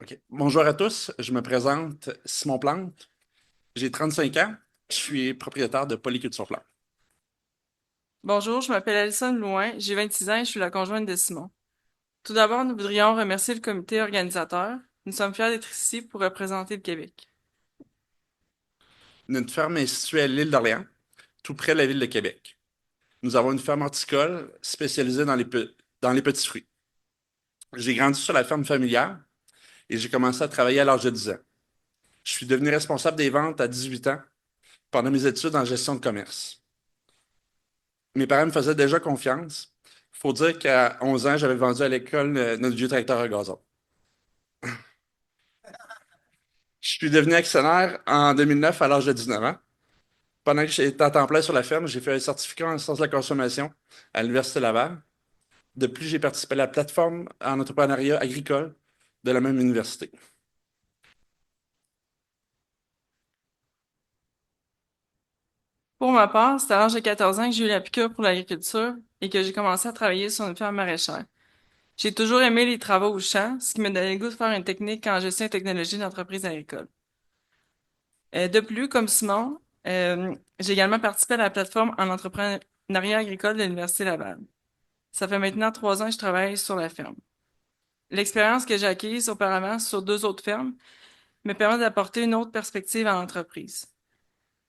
OK. Bonjour à tous, je me présente Simon Plante. J'ai 35 ans. Je suis propriétaire de Polyculture Plante. Bonjour, je m'appelle Alison Louin, j'ai 26 ans et je suis la conjointe de Simon. Tout d'abord, nous voudrions remercier le comité organisateur. Nous sommes fiers d'être ici pour représenter le Québec. Notre ferme est située à l'île d'Orléans, tout près de la ville de Québec. Nous avons une ferme horticole spécialisée dans les petits fruits. J'ai grandi sur la ferme familiale et j'ai commencé à travailler à l'âge de 10 ans. Je suis devenu responsable des ventes à 18 ans pendant mes études en gestion de commerce. Mes parents me faisaient déjà confiance. Il faut dire qu'à 11 ans, j'avais vendu à l'école notre vieux tracteur à gazon. Je suis devenu actionnaire en 2009 à l'âge de 19 ans. Pendant que j'étais à temps plein sur la ferme, j'ai fait un certificat en sciences de la consommation à l'Université Laval. De plus, j'ai participé à la plateforme en entrepreneuriat agricole de la même université. Pour ma part, c'est à l'âge de 14 ans que j'ai eu la piqûre pour l'agriculture et que j'ai commencé à travailler sur une ferme maraîchère. J'ai toujours aimé les travaux au champ, ce qui me donnait le goût de faire une technique en gestion et technologie d'entreprise agricole. De plus, comme Simon, j'ai également participé à la plateforme en entrepreneuriat agricole de l'Université Laval. Ça fait maintenant 3 ans que je travaille sur la ferme. L'expérience que j'ai acquise auparavant sur 2 autres fermes me permet d'apporter une autre perspective à l'entreprise.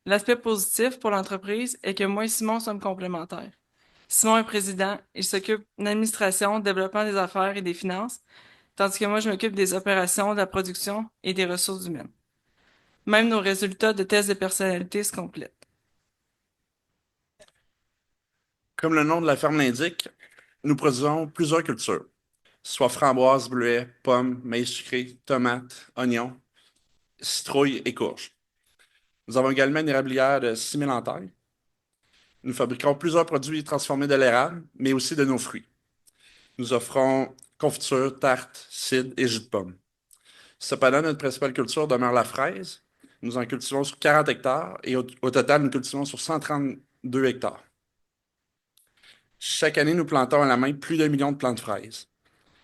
L'aspect positif pour l'entreprise est que moi et Simon sommes complémentaires. Simon est président, il s'occupe de l'administration, développement des affaires et des finances, tandis que moi je m'occupe des opérations, de la production et des ressources humaines. Même nos résultats de tests de personnalité se complètent. Comme le nom de la ferme l'indique, nous produisons plusieurs cultures, soit framboises, bleuets, pommes, maïs sucré, tomates, oignons, citrouilles et courges. Nous avons également une érablière de 6 000 en taille. Nous fabriquons plusieurs produits transformés de l'érable, mais aussi de nos fruits. Nous offrons confitures, tartes, cidre et jus de pomme. Cependant, notre principale culture demeure la fraise. Nous en cultivons sur 40 hectares et au total, nous cultivons sur 132 hectares. Chaque année, nous plantons à la main plus d'1 million de plants de fraises.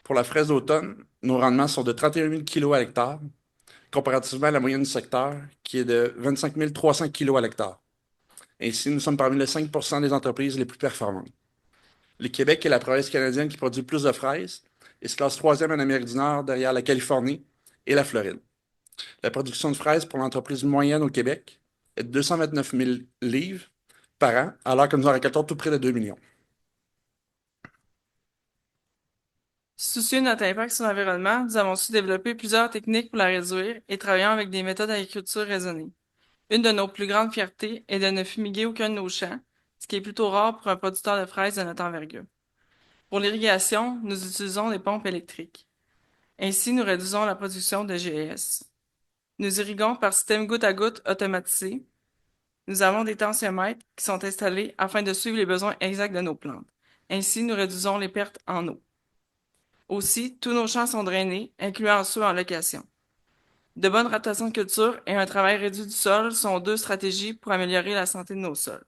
Pour la fraise d'automne, nos rendements sont de 31 000 kg à l'hectare, comparativement à la moyenne du secteur qui est de 25 300 kg à l'hectare. Ainsi, nous sommes parmi les 5% des entreprises les plus performantes. Le Québec est la province canadienne qui produit le plus de fraises et se classe troisième en Amérique du Nord derrière la Californie et la Floride. La production de fraises pour l'entreprise moyenne au Québec est de 229 000 livres par an, alors que nous en récoltons tout près de 2 millions. Soucieux de notre impact sur l'environnement, nous avons su développer plusieurs techniques pour la réduire et travaillons avec des méthodes d'agriculture raisonnées. Une de nos plus grandes fiertés est de ne fumiguer aucun de nos champs, ce qui est plutôt rare pour un producteur de fraises de notre envergure. Pour l'irrigation, nous utilisons des pompes électriques. Ainsi, nous réduisons la production de GES. Nous irriguons par système goutte à goutte automatisé. Nous avons des tensiomètres qui sont installés afin de suivre les besoins exacts de nos plantes. Ainsi, nous réduisons les pertes en eau. Aussi, tous nos champs sont drainés, incluant ceux en location. De bonnes rotations de culture et un travail réduit du sol sont 2 stratégies pour améliorer la santé de nos sols.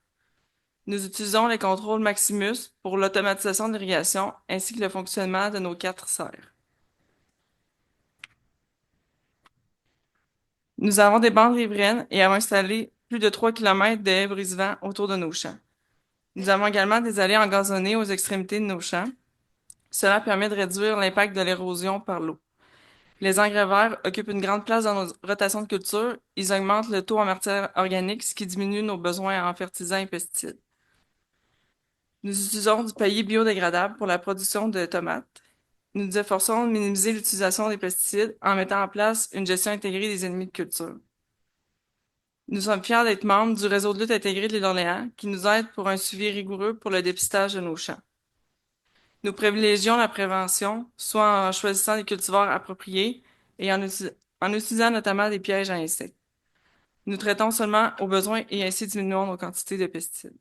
Nous utilisons les contrôles Maximus pour l'automatisation de l'irrigation ainsi que le fonctionnement de nos 4 serres. Nous avons des bandes riveraines et avons installé plus de 3 km de haies brise-vent autour de nos champs. Nous avons également des allées engazonnées aux extrémités de nos champs. Cela permet de réduire l'impact de l'érosion par l'eau. Les engrais verts occupent une grande place dans nos rotations de culture. Ils augmentent le taux en matière organique, ce qui diminue nos besoins en fertilisants et pesticides. Nous utilisons du paillis biodégradable pour la production de tomates. Nous nous efforçons de minimiser l'utilisation des pesticides en mettant en place une gestion intégrée des ennemis de culture. Nous sommes fiers d'être membres du réseau de lutte intégré de l'île d'Orléans qui nous aide pour un suivi rigoureux pour le dépistage de nos champs. Nous privilégions la prévention, soit en choisissant des cultivars appropriés et en utilisant notamment des pièges à insectes. Nous traitons seulement aux besoins et ainsi diminuons nos quantités de pesticides.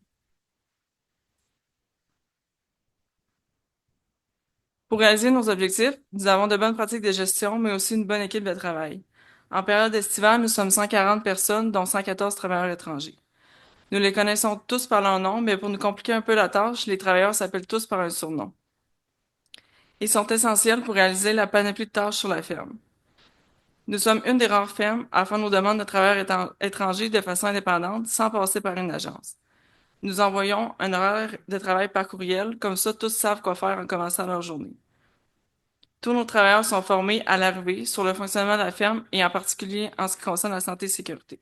Pour réaliser nos objectifs, nous avons de bonnes pratiques de gestion, mais aussi une bonne équipe de travail. En période estivale, nous sommes 140 personnes, dont 114 travailleurs étrangers. Nous les connaissons tous par leur nom, mais pour nous compliquer un peu la tâche, les travailleurs s'appellent tous par un surnom. Ils sont essentiels pour réaliser la panoplie de tâches sur la ferme. Nous sommes une des rares fermes à faire nos demandes de travailleurs étrangers de façon indépendante sans passer par une agence. Nous envoyons un horaire de travail par courriel, comme ça tous savent quoi faire en commençant leur journée. Tous nos travailleurs sont formés à l'arrivée sur le fonctionnement de la ferme et en particulier en ce qui concerne la santé et sécurité.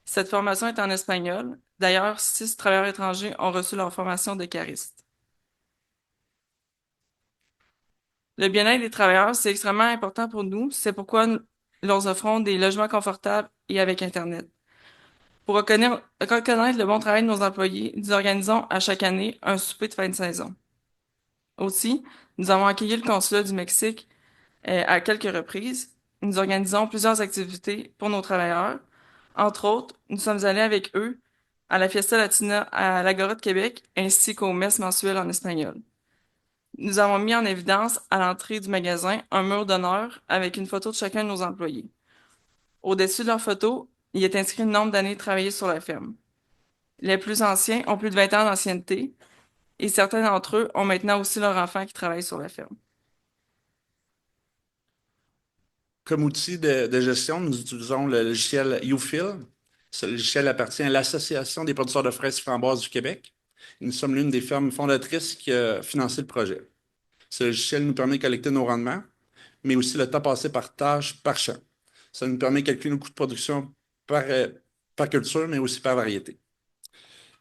Cette formation est en espagnol. D'ailleurs, 6 travailleurs étrangers ont reçu leur formation de cariste. Le bien-être des travailleurs, c'est extrêmement important pour nous. C'est pourquoi nous leur offrons des logements confortables et avec Internet. Pour reconnaître le bon travail de nos employés, nous organisons à chaque année un souper de fin de saison. Aussi, nous avons accueilli le consulat du Mexique à quelques reprises. Nous organisons plusieurs activités pour nos travailleurs. Entre autres, nous sommes allés avec eux à la Fiesta Latina à l'Agora de Québec ainsi qu'aux messes mensuelles en espagnol. Nous avons mis en évidence à l'entrée du magasin un mur d'honneur avec une photo de chacun de nos employés. Au-dessus de leur photo, il est inscrit le nombre d'années travaillées sur la ferme. Les plus anciens ont plus de 20 ans d'ancienneté et certains d'entre eux ont maintenant aussi leurs enfants qui travaillent sur la ferme. Comme outil de gestion, nous utilisons le logiciel YouFil. Ce logiciel appartient à l'Association des producteurs de fraises et framboises du Québec. Nous sommes l'une des fermes fondatrices qui a financé le projet. Ce logiciel nous permet de collecter nos rendements, mais aussi le temps passé par tâche, par champ. Ça nous permet de calculer nos coûts de production par culture, mais aussi par variété.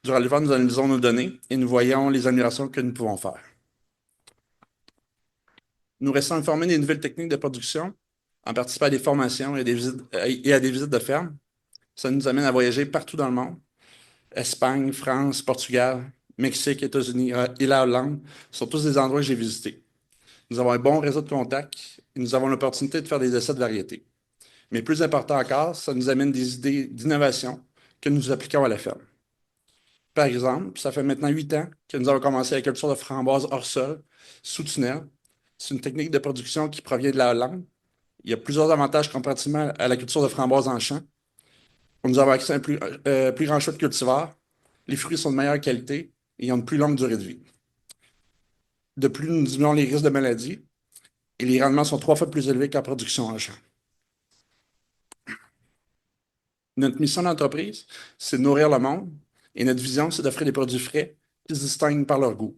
Durant l'hiver, nous analysons nos données et nous voyons les améliorations que nous pouvons faire. Nous restons informés des nouvelles techniques de production en participant à des formations et à des visites de ferme. Ça nous amène à voyager partout dans le monde. Espagne, France, Portugal, Mexique, États-Unis et la Hollande sont tous des endroits que j'ai visités. Nous avons un bon réseau de contacts et nous avons l'opportunité de faire des essais de variétés. Mais plus important encore, ça nous amène des idées d'innovation que nous appliquons à la ferme. Par exemple, ça fait maintenant 8 ans que nous avons commencé la culture de framboises hors sol, sous tunnel. C'est une technique de production qui provient de la Hollande. Il y a plusieurs avantages comparativement à la culture de framboises en champ. Nous avons accès à un plus grand choix de cultivars. Les fruits sont de meilleure qualité et ils ont une plus longue durée de vie. De plus, nous diminuons les risques de maladies et les rendements sont 3 fois plus élevés qu'en production en champ. Notre mission d'entreprise, c'est de nourrir le monde et notre vision, c'est d'offrir des produits frais qui se distinguent par leur goût.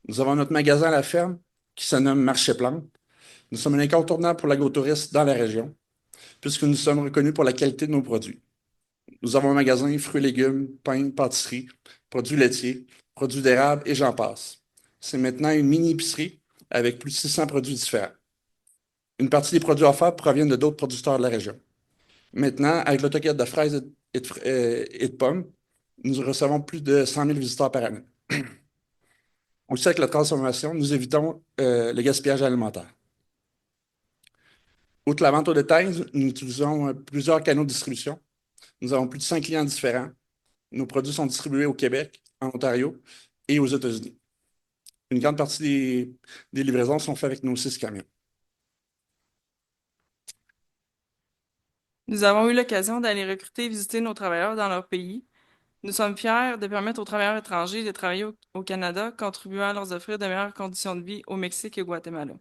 Nous avons notre magasin à la ferme qui se nomme Marché Plante. Nous sommes un incontournable pour l'agrotourisme dans la région, puisque nous sommes reconnus pour la qualité de nos produits. Nous avons un magasin fruits et légumes, pain, pâtisserie, produits laitiers, produits d'érable et j'en passe. C'est maintenant une mini-épicerie avec plus de 600 produits différents. Une partie des produits offerts proviennent de d'autres producteurs de la région. Maintenant, avec l'autoquête de fraises et de pommes, nous recevons plus de 100 000 visiteurs par année. Aussi, avec la transformation, nous évitons le gaspillage alimentaire. Outre la vente au détail, nous utilisons plusieurs canaux de distribution. Nous avons plus de 100 clients différents. Nos produits sont distribués au Québec, en Ontario et aux États-Unis. Une grande partie des livraisons sont faites avec nos 6 camions. Nous avons eu l'occasion d'aller recruter et visiter nos travailleurs dans leur pays. Nous sommes fiers de permettre aux travailleurs étrangers de travailler au Canada, contribuant à leur offrir de meilleures conditions de vie au Mexique et au Guatemala.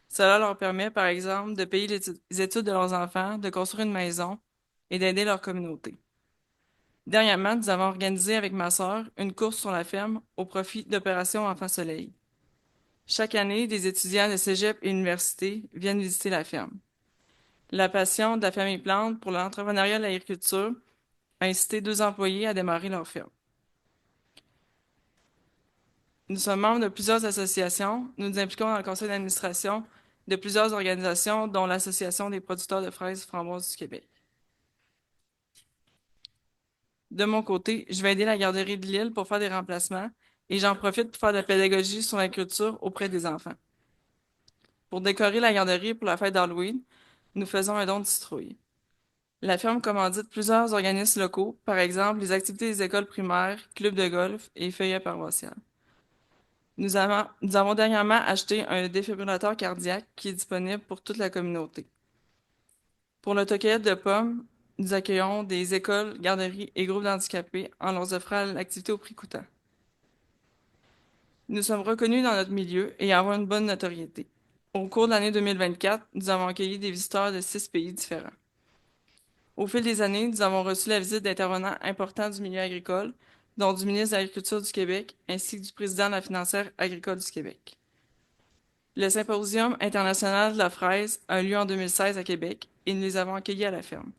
Cela leur permet, par exemple, de payer les études de leurs enfants, de construire une maison et d'aider leur communauté. Dernièrement, nous avons organisé avec ma sœur une course sur la ferme au profit d'Opération Enfants Soleil. Chaque année, des étudiants de cégep et université viennent visiter la ferme. La passion de la famille Plante pour l'entrepreneuriat et l'agriculture a incité 2 employés à démarrer leur ferme. Nous sommes membres de plusieurs associations. Nous nous impliquons dans le conseil d'administration de plusieurs organisations, dont l'Association des producteurs de fraises et framboises du Québec. De mon côté, je vais aider la garderie de l'île pour faire des remplacements et j'en profite pour faire de la pédagogie sur la culture auprès des enfants. Pour décorer la garderie pour la fête d'Halloween, nous faisons un don de citrouilles. La ferme commandite plusieurs organismes locaux, par exemple les activités des écoles primaires, clubs de golf et feuillets paroissiales. Nous avons dernièrement acheté un défibrillateur cardiaque qui est disponible pour toute la communauté. Pour l'autocueillette de pommes, nous accueillons des écoles, garderies et groupes d'handicapés en leur offrant l'activité au prix coûtant. Nous sommes reconnus dans notre milieu et avons une bonne notoriété. Au cours de l'année 2024, nous avons accueilli des visiteurs de 6 pays différents. Au fil des années, nous avons reçu la visite d'intervenants importants du milieu agricole, dont du ministre de l'Agriculture du Québec ainsi que du président de la Financière agricole du Québec. Le Symposium international de la fraise a eu lieu en 2016 à Québec et nous les avons accueillis à la ferme.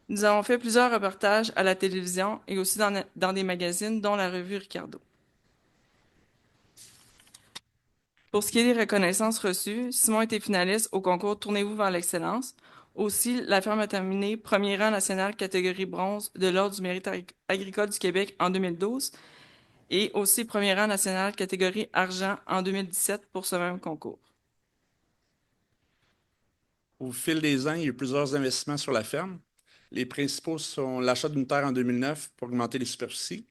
Nous avons fait plusieurs reportages à la télévision et aussi dans des magazines, dont la revue Ricardo. Pour ce qui est des reconnaissances reçues, Simon était finaliste au concours Tournez-vous vers l'excellence. Aussi, la ferme a terminé premier rang national catégorie bronze de l'Ordre du mérite agricole du Québec en 2012 et aussi premier rang national catégorie argent en 2017 pour ce même concours. Au fil des ans, il y a eu plusieurs investissements sur la ferme. Les principaux sont l'achat d'une terre en 2009 pour augmenter les superficies,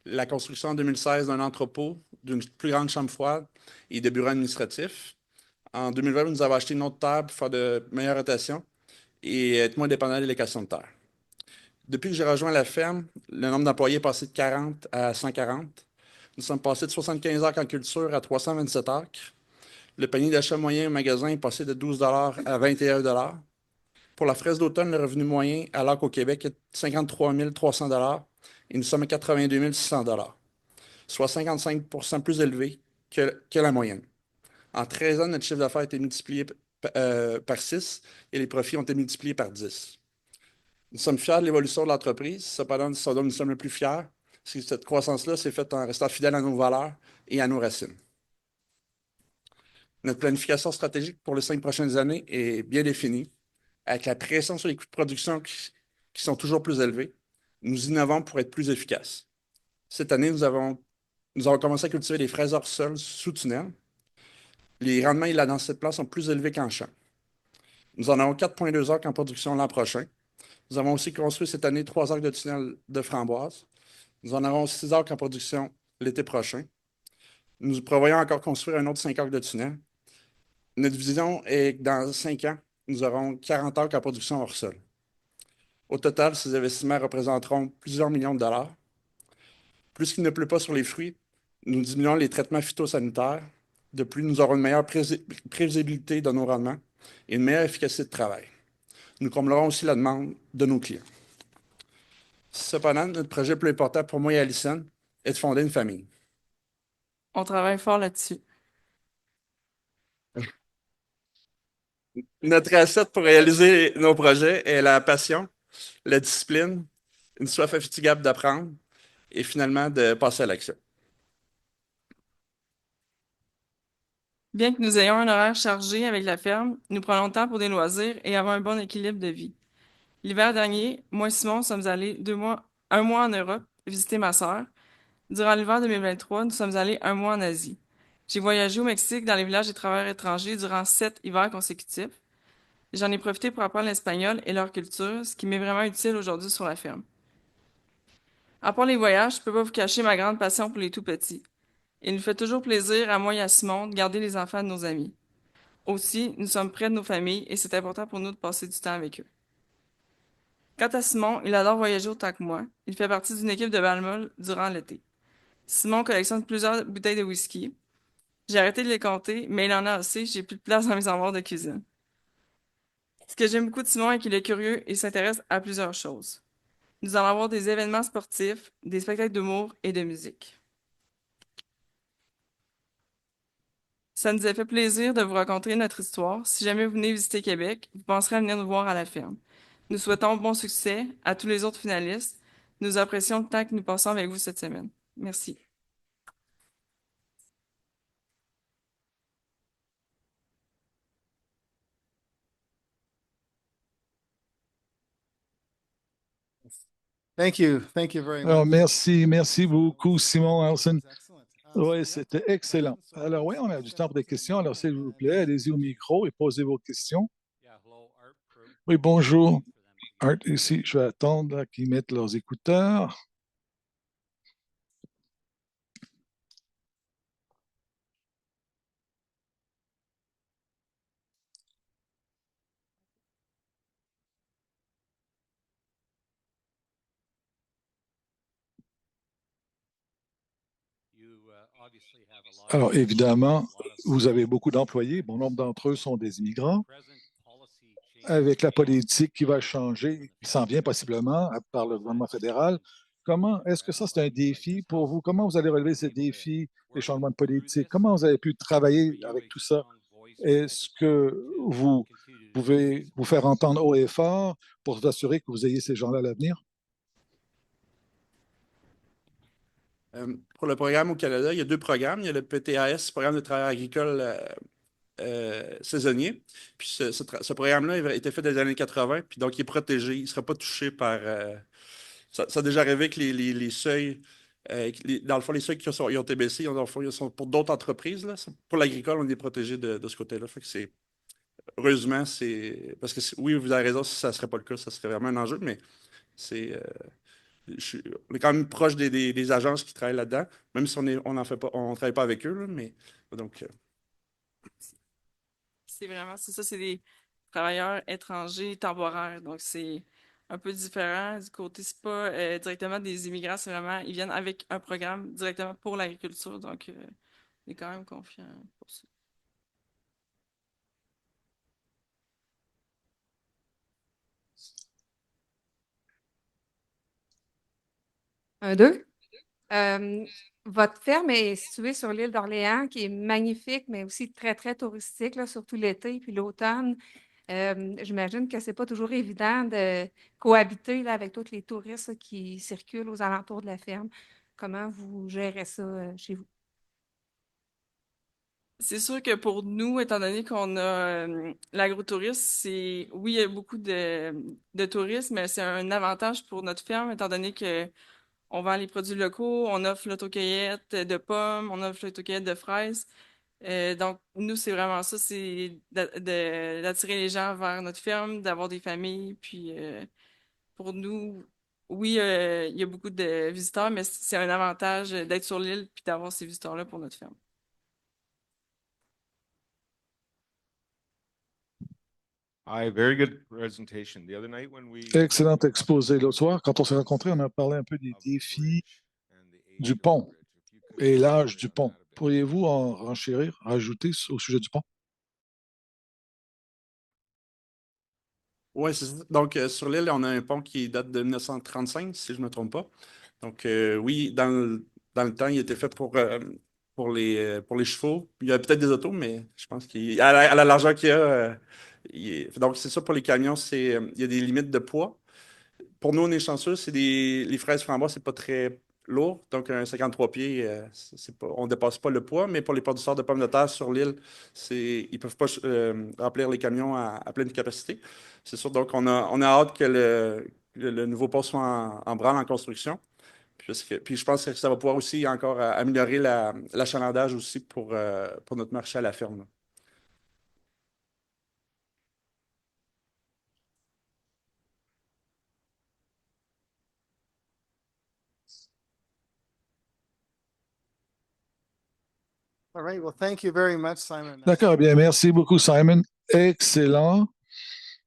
la construction en 2016 d'un entrepôt, d'une plus grande chambre froide et de bureaux administratifs. En 2020, nous avons acheté une autre terre pour faire de meilleures rotations et être moins dépendant des locations de terre. Depuis que j'ai rejoint la ferme, le nombre d'employés est passé de 40 à 140. Nous sommes passés de 75 acres en culture à 327 acres. Le panier d'achat moyen au magasin est passé de 12 à 21 $. Pour la fraise d'automne, le revenu moyen à l'acre au Québec est 53 300 et nous sommes à 82 600 soit 55 plus élevé que la moyenne. En 13 ans, notre chiffre d'affaires a été multiplié par 6 et les profits ont été multipliés par 10. Nous sommes fiers de l'évolution de l'entreprise. Cependant, ce dont nous sommes le plus fiers, c'est que cette croissance-là s'est faite en restant fidèle à nos valeurs et à nos racines. Notre planification stratégique pour les 5 prochaines années est bien définie, avec la pression sur les coûts de production qui sont toujours plus élevés. Nous innovons pour être plus efficaces. Cette année, nous avons commencé à cultiver des fraises hors sol sous tunnel. Les rendements et la densité de plants sont plus élevés qu'en champ. Nous en avons 4,2 acres en production l'an prochain. Nous avons aussi construit cette année 3 acres de tunnel de framboises. Nous en avons 6 acres en production l'été prochain. Nous prévoyons encore construire un autre 5 acres de tunnel. Notre vision est que dans 5 ans, nous aurons 40 acres en production hors sol. Au total, ces investissements représenteront plusieurs millions de dollars. Plus qu'il ne pleut pas sur les fruits, nous diminuons les traitements phytosanitaires. De plus, nous aurons une meilleure prévisibilité de nos rendements et une meilleure efficacité de travail. Nous comblerons aussi la demande de nos clients. Cependant, notre projet le plus important pour moi et Alison est de fonder une famille. On travaille fort là-dessus. Notre recette pour réaliser nos projets est la passion, la discipline, une soif infatigable d'apprendre et finalement de passer à l'action. Bien que nous ayons un horaire chargé avec la ferme, nous prenons le temps pour des loisirs et avons un bon équilibre de vie. L'hiver dernier, moi et Simon sommes allés un mois en Europe visiter ma sœur. Durant l'hiver 2023, nous sommes allés un mois en Asie. J'ai voyagé au Mexique dans les villages des travailleurs étrangers durant 7 hivers consécutifs. J'en ai profité pour apprendre l'espagnol et leur culture, ce qui m'est vraiment utile aujourd'hui sur la ferme. À part les voyages, je peux pas vous cacher ma grande passion pour les tout-petits. Il nous fait toujours plaisir, à moi et à Simon, de garder les enfants de nos amis. Aussi, nous sommes près de nos familles et c'est important pour nous de passer du temps avec eux. Quant à Simon, il adore voyager autant que moi. Il fait partie d'une équipe de balmol durant l'été. Simon collectionne plusieurs bouteilles de whisky. J'ai arrêté de les compter, mais il en a assez, j'ai plus de place dans mes armoires de cuisine. Ce que j'aime beaucoup de Simon est qu'il est curieux et s'intéresse à plusieurs choses. Nous allons avoir des événements sportifs, des spectacles d'humour et de musique. Ça nous a fait plaisir de vous raconter notre histoire. Si jamais vous venez visiter Québec, vous penserez à venir nous voir à la ferme. Nous souhaitons bon succès à tous les autres finalistes. Nous apprécions le temps que nous passons avec vous cette semaine. Merci. Thank you. Thank you very Alors, much. merci beaucoup, Simon Harrison. Oui, c'était excellent. Alors, oui, on a du temps pour des questions. Alors, s'il vous plaît, allez-y au micro et posez vos questions. Oui, bonjour. Art ici, je vais attendre là, qu'ils mettent leurs écouteurs. Alors, évidemment, vous avez beaucoup d'employés. Bon nombre d'entre eux sont des immigrants. Avec la politique qui va changer, qui s'en vient possiblement par le gouvernement fédéral, comment est-ce que ça, c'est un défi pour vous? Comment vous allez relever ces défis, les changements de politique? Comment vous avez pu travailler avec tout ça? Est-ce que vous pouvez vous faire entendre haut et fort pour vous assurer que vous ayez ces gens-là à l'avenir? Pour le programme au Canada, il y a deux programmes. Il y a le PTAS, Programme de travail agricole saisonnier. Puis ce programme-là il a été fait dans les années 80, puis donc il est protégé. Il ne sera pas touché par... ça a déjà arrivé que les seuils, dans le fond, les seuils ils ont été baissés, dans le fond, ils sont pour d'autres entreprises. Là. Pour l'agricole, on est protégé de ce côté-là. Fait que heureusement, c'est... Parce que oui, vous avez raison, si ça ne serait pas le cas, ça serait vraiment un enjeu, mais c'est... on est quand même proche des agences qui travaillent là-dedans, même si on n'en fait pas, on travaille pas avec eux, là, mais donc... C'est ça, c'est des travailleurs étrangers temporaires. Donc, c'est un peu différent. Du côté, c'est pas directement des immigrants, c'est vraiment, ils viennent avec un programme directement pour l'agriculture. Donc, on est quand même confiant pour ça. Un, deux. Euh, Votre ferme est située sur l'île d'Orléans, qui est magnifique, mais aussi très, très touristique, là, surtout l'été puis l'automne. J'imagine que c'est pas toujours évident de cohabiter là, avec tous les touristes là, qui circulent aux alentours de la ferme. Comment vous gérez ça chez vous? C'est sûr que pour nous, étant donné qu'on a l'agrotourisme, oui, il y a beaucoup de tourisme, mais c'est un avantage pour notre ferme, étant donné que on vend les produits locaux, on offre l'autocueillette de pommes, on offre l'autocueillette de fraises. Donc, nous, c'est vraiment ça, c'est d'attirer les gens vers notre ferme, d'avoir des familles. Puis, pour nous, oui, il y a beaucoup de visiteurs, mais c'est un avantage d'être sur l'île puis d'avoir ces visiteurs-là pour notre ferme. Excellent exposé. L'autre soir, quand on s'est rencontrés, on a parlé un peu des défis du pont et l'âge du pont. Pourriez-vous en renchérir, rajouter au sujet du pont? Oui, c'est ça. Donc, sur l'île, on a un pont qui date de 1935, si je ne me trompe pas. Donc, oui, dans le temps, il était fait pour les chevaux. Il y a peut-être des autos, mais je pense à la largeur qu'il y a, donc, c'est ça pour les camions, il y a des limites de poids. Pour nous, on est chanceux, les fraises framboises, c'est pas très lourd. Donc, un 53 pieds, on ne dépasse pas le poids, mais pour les producteurs de pommes de terre sur l'île, ils ne peuvent pas remplir les camions à pleine capacité. C'est sûr, donc on a hâte que le nouveau pont soit en branle en construction. Puis je pense que ça va pouvoir aussi encore améliorer l'achalandage aussi pour notre marché à la ferme. Là. All right. Well, thank you very much, Simon. D'accord, bien, merci beaucoup, Simon. Excellent.